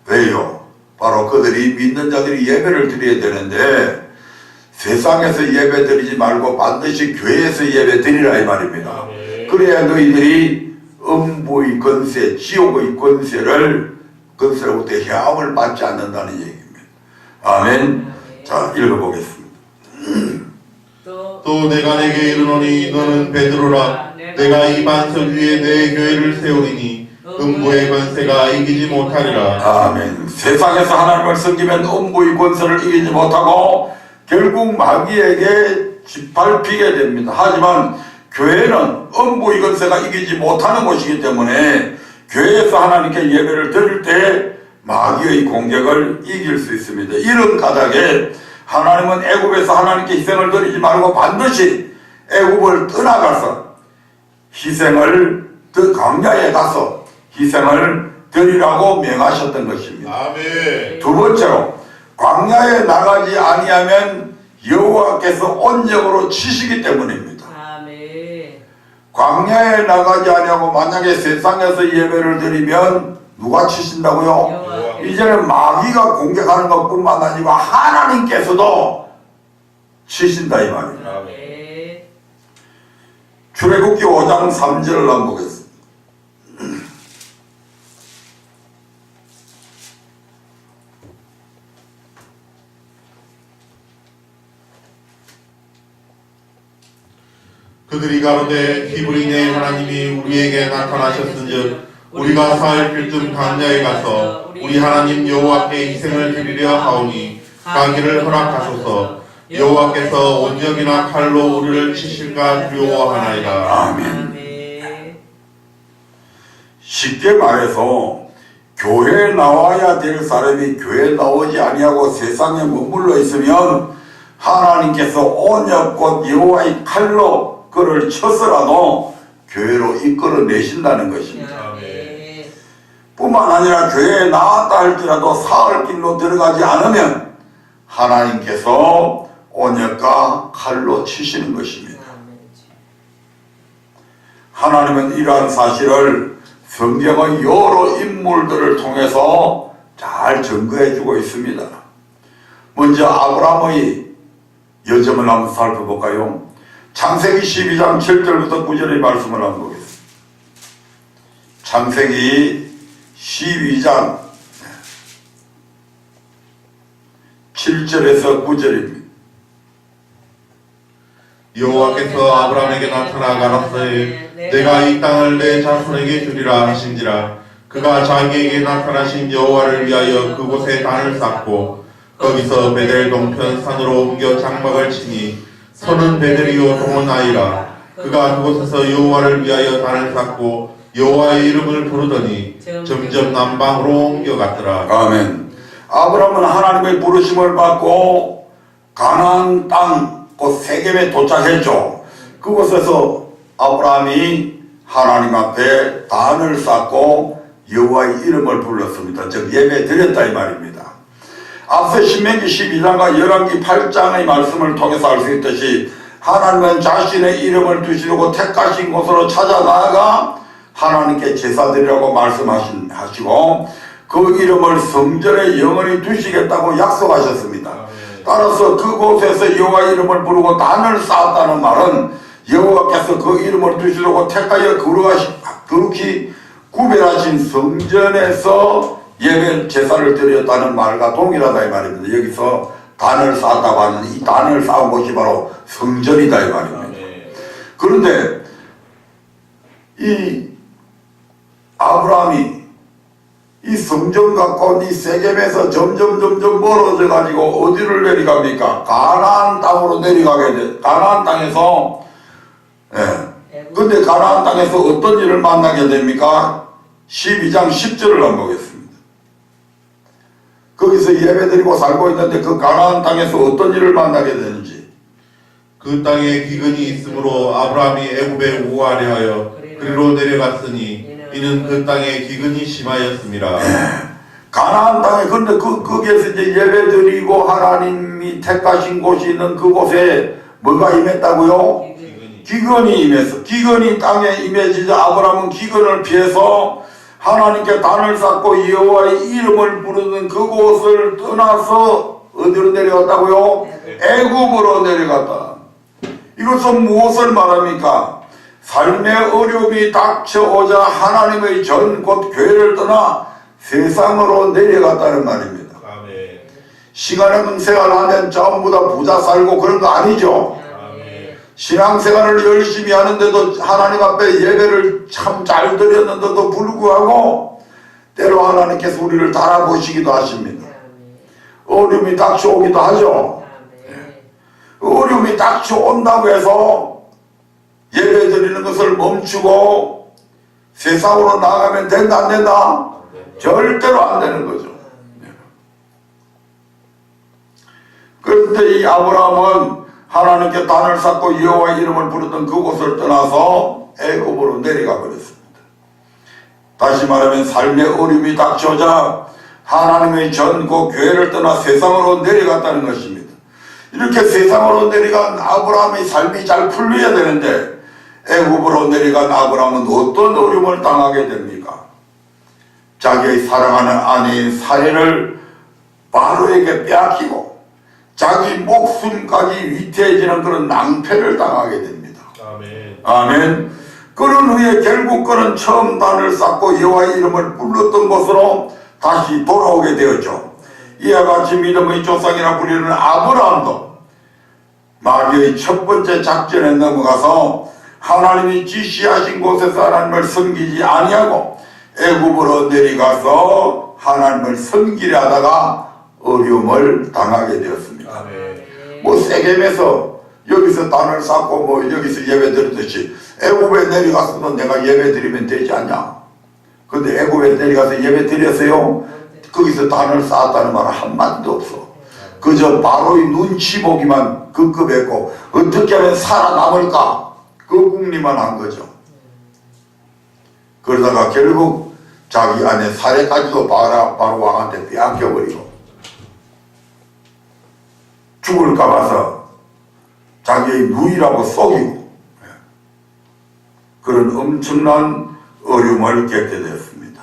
왜요? 바로 그들이, 믿는 자들이 예배를 드려야 되는데 세상에서 예배 드리지 말고 반드시 교회에서 예배 드리라 이 말입니다. 그래야 너희들이 음부의 권세, 지옥의 권세로부터 해함을 받지 않는다는 얘기입니다. 아멘. 자, 읽어보겠습니다. 또 내가 내게 이르노니 너는 베드로라. 내가 이 반석 위에 내 교회를 세우리니 음부의 권세가 이기지 못하리라. 아멘. 세상에서 하나님을 섬기면 음부의 권세를 이기지 못하고 결국 마귀에게 짓밟히게 됩니다. 하지만 교회는 음부의 권세가 이기지 못하는 곳이기 때문에 교회에서 하나님께 예배를 드릴 때 마귀의 공격을 이길 수 있습니다. 이런 까닭에 하나님은 애굽에서 하나님께 희생을 드리지 말고 반드시 애굽을 떠나가서 광야에 가서 희생을 드리라고 명하셨던 것입니다. 아멘. 두 번째로 광야에 나가지 아니하면 여호와께서 온적으로 치시기 때문입니다. 아멘. 광야에 나가지 아니하고 만약에 세상에서 예배를 드리면 누가 치신다고요? 여호와. 이제는 마귀가 공격하는 것뿐만 아니고 하나님께서도 치신다 이 말입니다. 아멘. 출애굽기 5장 3절을 한번 보겠습니다. 그들이 가로되 히브리네 하나님이 우리에게 나타나셨은즉 우리가 사흘 길쯤 광야에 가서 우리 하나님 여호와께 희생을 드리려 하오니 가기를 허락하소서. 여호와께서 온적이나 칼로 우리를 치실까 두려워하나이다. 아멘. 아멘. 쉽게 말해서 교회에 나와야 될 사람이 교회에 나오지 아니하고 세상에 머물러 있으면 하나님께서 온역 곧 여호와의 칼로 그를 쳐서라도 교회로 이끌어내신다는 것입니다. 아멘. 뿐만 아니라 교회에 나왔다 할지라도 사흘길로 들어가지 않으면 하나님께서 온역과 칼로 치시는 것입니다. 하나님은 이러한 사실을 성경의 여러 인물들을 통해서 잘 증거해 주고 있습니다. 먼저 아브라함의 여정을 한번 살펴볼까요? 창세기 12장 7절부터 9절의 말씀을 한번 보겠습니다. 창세기 12장 7절에서 9절입니다. 여호와께서 아브라함에게 나타나 가라사대 내가 이 땅을 내 자손에게 주리라 하신지라. 그가 자기에게 나타나신 여호와를 위하여 그곳에 단을 쌓고 거기서 베델 동편 산으로 옮겨 장막을 치니 선은 베델이요 동은 아이라. 그가 그곳에서 여호와를 위하여 단을 쌓고 여호와의 이름을 부르더니 점점 남방으로 옮겨갔더라. 아멘. 아브라함은 하나님의 부르심을 받고 가나안 땅 곧 세겜에 도착했죠. 그곳에서 아브라함이 하나님 앞에 단을 쌓고 여호와의 이름을 불렀습니다. 즉 예배 드렸다 이 말입니다. 앞서 신명기 12장과 열왕기 8장의 말씀을 통해서 알 수 있듯이 하나님은 자신의 이름을 두시려고 택하신 곳으로 찾아 나아가 하나님께 제사드리라고 말씀하시고 그 이름을 성전에 영원히 두시겠다고 약속하셨습니다. 따라서 그곳에서 여호와 이름을 부르고 단을 쌓았다는 말은 여호와께서 그 이름을 두시려고 택하여 거룩히 구별하신 성전에서 예배 제사를 드렸다는 말과 동일하다 이 말입니다. 여기서 단을 쌓았다고 하는 이 단을 쌓은 곳이 바로 성전이다 이 말입니다. 그런데 이 아브라함이 이 성전 갖고 이 세겜에서 점점 멀어져 가지고 어디를 내려갑니까? 가나안 땅으로 내려가게 돼. 가나안 땅에서 근데 가나안 땅에서 어떤 일을 만나게 됩니까? 12장 10절을 한번 보겠습니다. 거기서 예배드리고 살고 있는데 그 가나안 땅에서 어떤 일을 만나게 되는지. 그 땅에 기근이 있으므로 아브라함이 애굽에 우호하려 하여 그리로 내려갔으니 이는 그 땅에 기근이 심하였습니다. 가나안 땅에 근데 거기에서 이제 예배드리고 하나님이 택하신 곳이 있는 그곳에 뭐가 임했다고요? 기근이 임했어. 기근이 땅에 임해지자 아브라함은 기근을 피해서 하나님께 단을 쌓고 여호와의 이름을 부르는 그곳을 떠나서 어디로 내려갔다고요? 애굽으로 내려갔다. 이것은 무엇을 말합니까? 삶의 어려움이 닥쳐오자 하나님의 전 곧 교회를 떠나 세상으로 내려갔다는 말입니다. 아멘. 시간의 생활하면 전부 다 부자 살고 그런 거 아니죠. 아멘. 신앙생활을 열심히 하는데도 하나님 앞에 예배를 참 잘 드렸는데도 불구하고 때로 하나님께서 우리를 달아보시기도 하십니다. 어려움이 닥쳐오기도 하죠. 어려움이 닥쳐온다고 해서 예배 드리는 것을 멈추고 세상으로 나가면 된다 안 된다? 절대로 안 되는 거죠. 그런데 이 아브라함은 하나님께 단을 쌓고 여호와의 이름을 부르던 그곳을 떠나서 애굽으로 내려가 버렸습니다. 다시 말하면 삶의 어려움이 닥쳐오자 하나님의 전고 교회를 떠나 세상으로 내려갔다는 것입니다. 이렇게 세상으로 내려간 아브라함의 삶이 잘 풀려야 되는데 애굽으로 내려간 아브라함은 어떤 어려움을 당하게 됩니까? 자기의 사랑하는 아내인 사례를 바로에게 빼앗기고 자기 목숨까지 위태해지는 그런 낭패를 당하게 됩니다. 아멘. 아멘. 그런 후에 결국 그는 처음 단을 쌓고 여호와의 이름을 불렀던 곳으로 다시 돌아오게 되었죠. 이와 같이 믿음의 조상이라 불리는 아브라함도 마귀의 첫 번째 작전에 넘어가서 하나님이 지시하신 곳에서 하나님을 섬기지 아니하고 애굽으로 내려가서 하나님을 섬기려 하다가 어려움을 당하게 되었습니다. 아멘. 뭐 세겜에서 여기서 단을 쌓고 뭐 여기서 예배 드리듯이 애굽에 내려가서도 내가 예배 드리면 되지 않냐? 근데 애굽에 내려가서 예배 드렸어요? 거기서 단을 쌓았다는 말은 한마디도 없어. 그저 바로의 눈치 보기만 급급했고 어떻게 하면 살아남을까? 그 궁리만 한 거죠. 그러다가 결국 자기 아내 사례까지도 바로 왕한테 빼앗겨버리고 죽을까 봐서 자기의 누이라고 속이고 그런 엄청난 어려움을 겪게 되었습니다.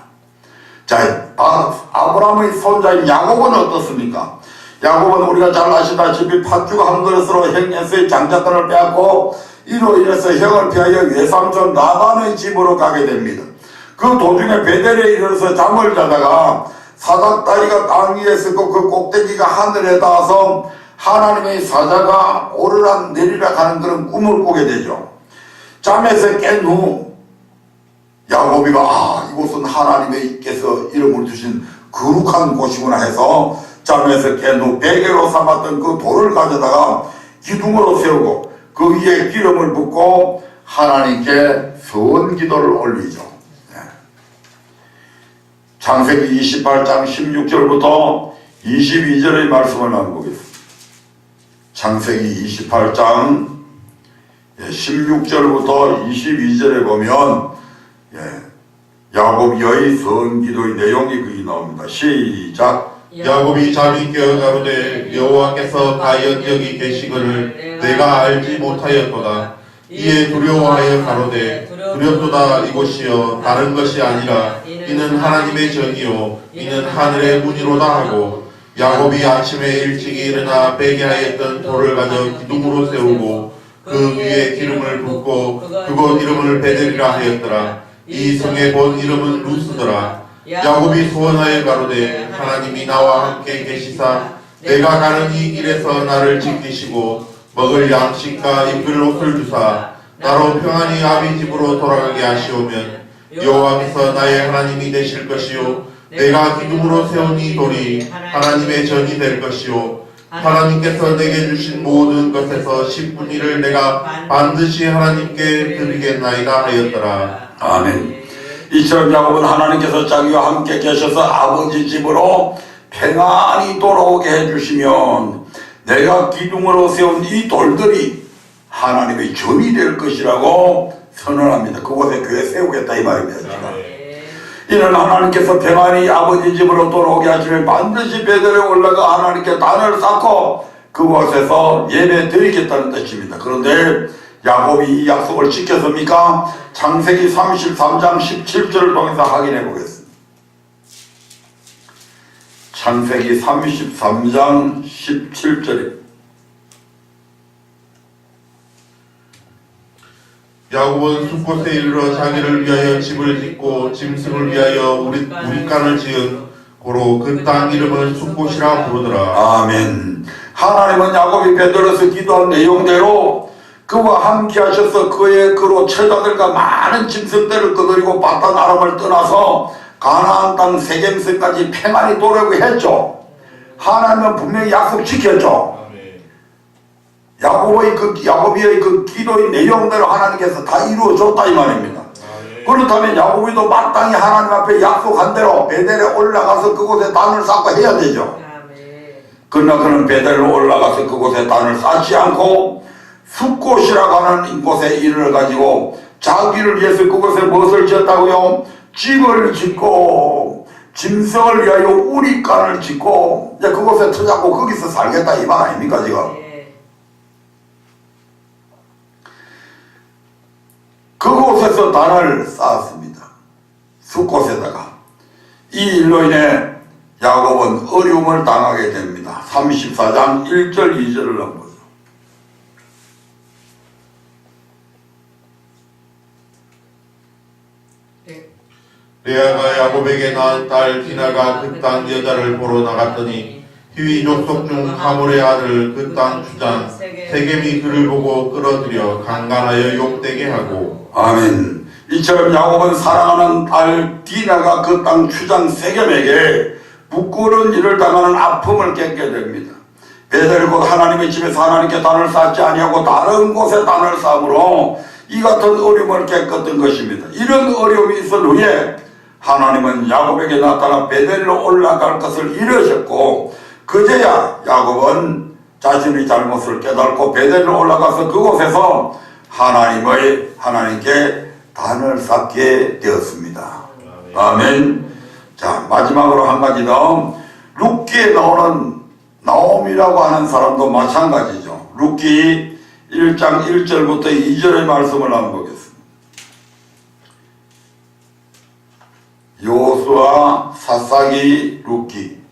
자, 아브라함의 손자인 야곱은 어떻습니까? 야곱은 우리가 잘 아시다시피 팥죽 한 그릇으로 형에서의 장자권을 빼앗고 이로 인해서 형을 피하여 외삼촌 라반의 집으로 가게 됩니다. 그 도중에 베델에 이르러서 잠을 자다가 사닥다리가 땅 위에 서고 그 꼭대기가 하늘에 닿아서 하나님의 사자가 오르락 내리락 하는 그런 꿈을 꾸게 되죠. 잠에서 깬 후 야곱이가 이곳은 하나님께서 이름을 두신 거룩한 곳이구나 해서 잠에서 깬 후 베개로 삼았던 그 돌을 가져다가 기둥으로 세우고 그 위에 기름을 붓고 하나님께 서원 기도를 올리죠. 창세기 28장 16절부터 22절의 말씀을 나눠보겠습니다. 창세기 28장 16절부터 22절에 보면 야곱의 서원기도의 내용이 거기 나옵니다. 시작. 야곱이 잠이 깨어 가로되 여호와께서 과연 여기 계시거늘 내가 알지 못하였도다. 이에 두려워하여 가로되 두렵도다 이곳이여 다른 것이 아니라 이는 하나님의 전이요 이는 하늘의 문이로다 하고 야곱이 아침에 일찍 일어나 베개하였던 돌을 가져 기둥으로 세우고 그 위에 기름을 붓고 그곳 이름을 베델이라 하였더라. 이 성의 본 이름은 루스더라. 야곱이 소원하여 가로되 하나님이 나와 함께 계시사 내가 가는 이 길에서 나를 지키시고 먹을 양식과 입을 옷을 주사 나로 평안히 아비 집으로 돌아가게 하시오면 여호와께서 나의 하나님이 되실 것이요 내가 기둥으로 세운 이 돌이 하나님의 전이 될 것이요 하나님께서 내게 주신 모든 것에서 10분의 1을 내가 반드시 하나님께 드리겠나이다 하였더라. 아멘. 이처럼 야곱은 하나님께서 자기와 함께 계셔서 아버지 집으로 평안히 돌아오게 해주시면 내가 기둥으로 세운 이 돌들이 하나님의 점이 될 것이라고 선언합니다. 그곳에 교회 세우겠다 이 말입니다. 제가. 이는 하나님께서 평안히 아버지 집으로 돌아오게 하시면 반드시 베델에 올라가 하나님께 단을 쌓고 그곳에서 예배 드리겠다는 뜻입니다. 그런데 야곱이 이 약속을 지켰습니까? 창세기 33장 17절을 통해서 확인해 보겠습니다. 창세기 33장 17절입니다. 야곱은 숫곳에 이르러 자기를 위하여 집을 짓고 짐승을 위하여 우리간을 지은 고로 그 땅 이름을 숫곳이라 부르더라. 아멘. 하나님은 야곱이 베들에서 기도한 내용대로 그와 함께 하셔서 그의 그로 처자들과 많은 짐승들을 거느리고 바단 아람을 떠나서 가나안 땅 세겜성까지 평안히 도래하고 했죠. 하나님은 분명히 약속 지켰죠. 야곱의 그 기도의 내용대로 하나님께서 다 이루어줬다 이 말입니다. 그렇다면 야곱이도 마땅히 하나님 앞에 약속한 대로 베델에 올라가서 그곳에 단을 쌓고 해야 되죠. 그러나 그는 베델에 올라가서 그곳에 단을 쌓지 않고 숫곳이라고 하는 곳에 이를 가지고 자기를 위해서 그곳에 무엇을 지었다고요? 집을 짓고 짐승을 위하여 우리간을 짓고 이제 그곳에 터잡고 거기서 살겠다 이 말 아닙니까 지금? 그곳에서 단을 쌓았습니다. 숫곳에다가. 이 일로 인해 야곱은 어려움을 당하게 됩니다. 34장 1절 2절을 한번 보죠. 레아가 야곱에게 낳은 딸 디나가 그 땅 여자를 보러 나갔더니 히위 족속 중 하몰의 아들 그 땅 주장 세겜이 그를 보고 끌어들여 강간하여 욕되게 하고. 아멘. 이처럼 야곱은 사랑하는 딸 디나가 그 땅 주장 세겜에게 부끄러운 일을 당하는 아픔을 겪게 됩니다. 베델 곧 하나님의 집에서 하나님께 단을 쌓지 아니하고 다른 곳에 단을 쌓으므로 이 같은 어려움을 겪었던 것입니다. 이런 어려움이 있을 후에 하나님은 야곱에게 나타나 베델로 올라갈 것을 이루셨고 그제야 야곱은 자신의 잘못을 깨닫고 베델로 올라가서 그곳에서 하나님께 단을 쌓게 되었습니다. 아멘. 자, 마지막으로 한 가지 더. 룻기에 나오는 나옴이라고 하는 사람도 마찬가지죠. 룻기 1장 1절부터 2절의 말씀을 한번 보겠습니다. 여호수아, 사사기, 룻기.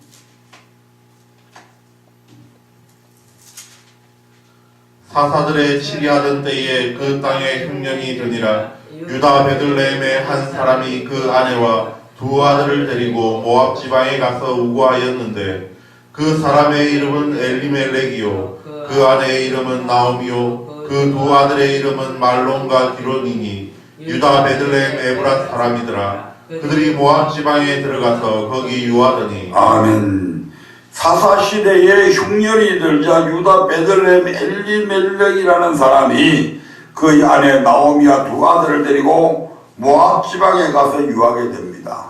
사사들의 치리하던 때에 그 땅에 흉년이 드니라. 유다 베들레헴의 한 사람이 그 아내와 두 아들을 데리고 모압 지방에 가서 우거하였는데 그 사람의 이름은 엘리멜렉이요 그 아내의 이름은 나오미요 그 두 아들의 이름은 말론과 기론이니 유다 베들레헴 에브라 사람이더라. 그들이 모압 지방에 들어가서 거기 유하더니. 아멘. 사사시대에 흉년이 들자 유다 베들레헴 엘리멜렉이라는 사람이 그의 아내 나오미와 두 아들을 데리고 모압 지방에 가서 유하게 됩니다.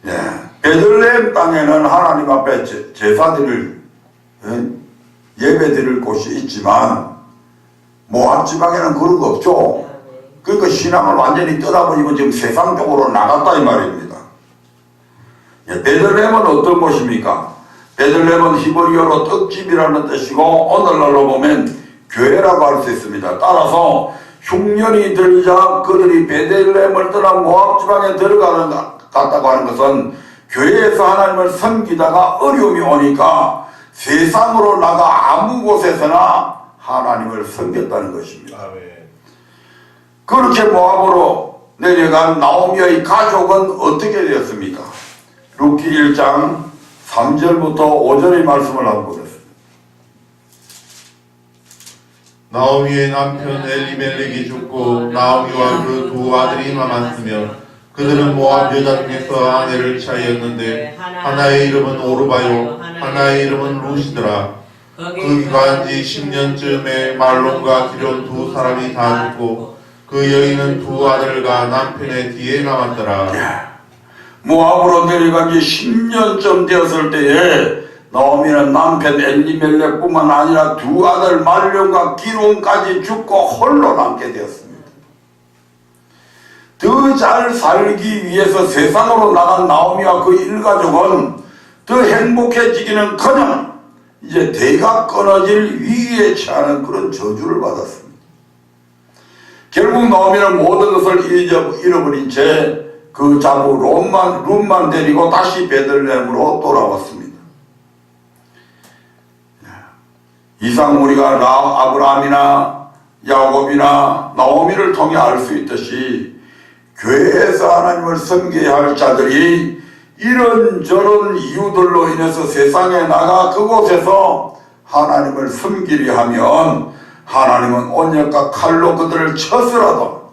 예, 베들레헴 땅에는 하나님 앞에 제사드릴 예배드릴 곳이 있지만 모압 지방에는 그런 거 없죠. 그러니까 신앙을 완전히 떠나버리고 지금 세상적으로 나갔다 이 말입니다. 예, 베들레헴은 어떤 곳입니까? 베들레헴은 히브리어로 떡집이라는 뜻이고 오늘날로 보면 교회라고 할 수 있습니다. 따라서 흉년이 들자 그들이 베들레헴을 떠나 모압 지방에 갔다고 하는 것은 교회에서 하나님을 섬기다가 어려움이 오니까 세상으로 나가 아무 곳에서나 하나님을 섬겼다는 것입니다. 그렇게 모압으로 내려간 나오미의 가족은 어떻게 되었습니까? 룻기 1장 3절부터 5절의 말씀을 한번 보겠습니다. 나오미의 남편 엘리멜렉이 죽고 나오미와 그 두 아들이 남았으며 그들은 모압 여자 중에서 아내를 취하였는데 하나의 이름은 오르바요 하나의 이름은 루시더라. 그 귀가한 지 10년쯤에 말론과 기론 두 사람이 다 죽고 그 여인은 두 아들과 남편의 뒤에 남았더라. 모압으로 내려간 지 10년쯤 되었을 때에 나오미는 남편 엘리멜렉뿐만 아니라 두 아들 말론과 기론까지 죽고 홀로 남게 되었습니다. 더 잘 살기 위해서 세상으로 나간 나오미와 그 일가족은 더 행복해지기는커녕 이제 대가 끊어질 위기에 처하는 그런 저주를 받았습니다. 결국 나오미는 모든 것을 잃어버린 채 그 자부 룻만 데리고 다시 베들레헴으로 돌아왔습니다. 이상 우리가 아브라함이나 야곱이나 나오미를 통해 알 수 있듯이 교회에서 하나님을 섬겨야 할 자들이 이런저런 이유들로 인해서 세상에 나가 그곳에서 하나님을 섬기려 하면 하나님은 온역과 칼로 그들을 쳐서라도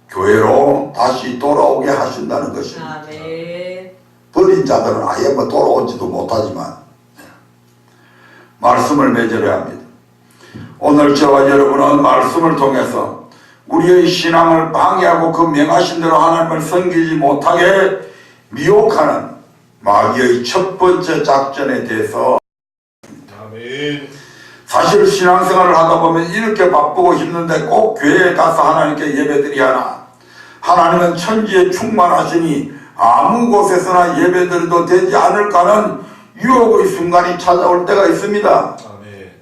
교회로 다시 돌아오게 하신다는 것입니다. 아멘. 버린 자들은 아예 뭐 돌아오지도 못하지만 말씀을 맺으려 합니다. 오늘 저와 여러분은 말씀을 통해서 우리의 신앙을 방해하고 그 명하신 대로 하나님을 섬기지 못하게 미혹하는 마귀의 첫 번째 작전에 대해서 아멘. 사실 신앙생활을 하다 보면 이렇게 바쁘고 힘든데 꼭 교회에 가서 하나님께 예배드려야 하나? 하나님은 천지에 충만하시니 아무 곳에서나 예배드려도 되지 않을까는 유혹의 순간이 찾아올 때가 있습니다. 아멘.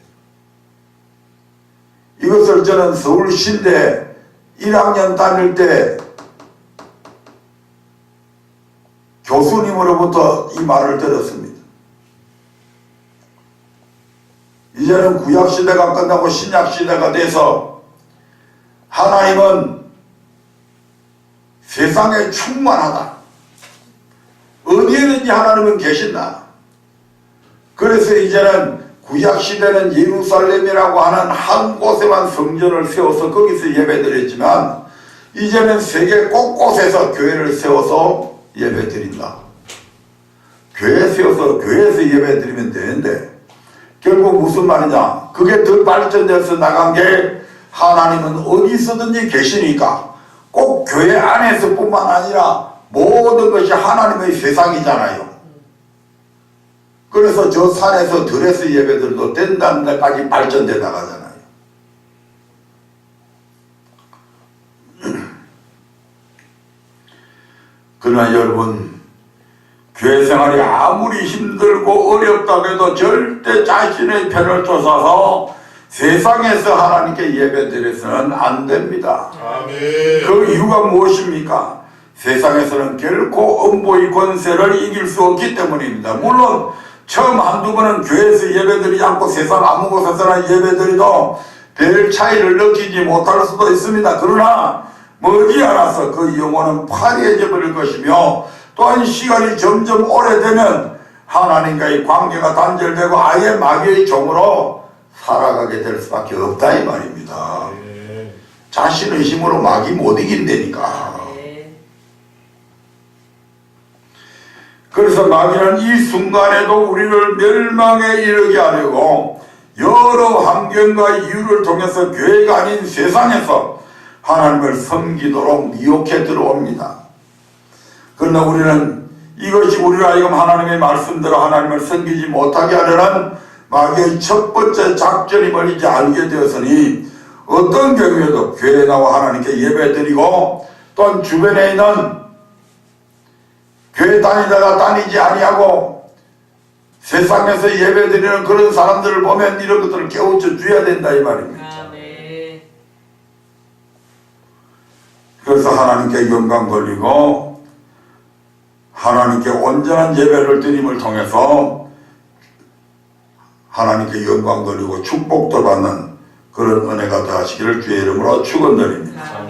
이것을 저는 서울신대 1학년 다닐 때 교수님으로부터 이 말을 들었습니다. 이제는 구약시대가 끝나고 신약시대가 돼서 하나님은 세상에 충만하다. 어디에든지 하나님은 계신다. 그래서 이제는 구약시대는 예루살렘이라고 하는 한 곳에만 성전을 세워서 거기서 예배드렸지만 이제는 세계 곳곳에서 교회를 세워서 예배드린다. 교회 세워서 교회에서 예배드리면 되는데 결국 무슨 말이냐? 그게 더 발전돼서 나간 게 하나님은 어디서든지 계시니까 꼭 교회 안에서 뿐만 아니라 모든 것이 하나님의 세상이잖아요. 그래서 저 산에서 들에서 예배드려도 된다는 데까지 발전돼 나가잖아요. 그러나 여러분, 교회 생활이 아무리 힘들고 어렵다고 해도 절대 자신의 편을 쫓아서 세상에서 하나님께 예배드려서는 안 됩니다. 아멘. 그 이유가 무엇입니까? 세상에서는 결코 음보의 권세를 이길 수 없기 때문입니다. 물론 처음 한두 번은 교회에서 예배드리지 않고 세상 아무 곳에서나 예배드려도 별 차이를 느끼지 못할 수도 있습니다. 그러나 머지않아서 그 영혼은 파리해져 버릴 것이며 또한 시간이 점점 오래되면 하나님과의 관계가 단절되고 아예 마귀의 종으로 살아가게 될 수밖에 없다 이 말입니다. 아멘. 자신의 힘으로 마귀 못 이긴다니까. 네. 그래서 마귀는 이 순간에도 우리를 멸망에 이르게 하려고 여러 환경과 이유를 통해서 교회가 아닌 세상에서 하나님을 섬기도록 미혹해 들어옵니다. 그러나 우리는 이것이 우리를 하여금 하나님의 말씀대로 하나님을 섬기지 못하게 하려는 마귀의 첫 번째 작전임을 이제 알게 되었으니 어떤 경우에도 교회에 나와 하나님께 예배드리고 또한 주변에 있는 교회 다니다가 다니지 아니하고 세상에서 예배드리는 그런 사람들을 보면 이런 것들을 깨우쳐 줘야 된다 이 말입니다. 아멘. 그래서 하나님께 영광 돌리고 하나님께 온전한 예배를 드림을 통해서 하나님께 영광 돌리고 축복도 받는 그런 은혜가 더하시기를 주의 이름으로 축원드립니다.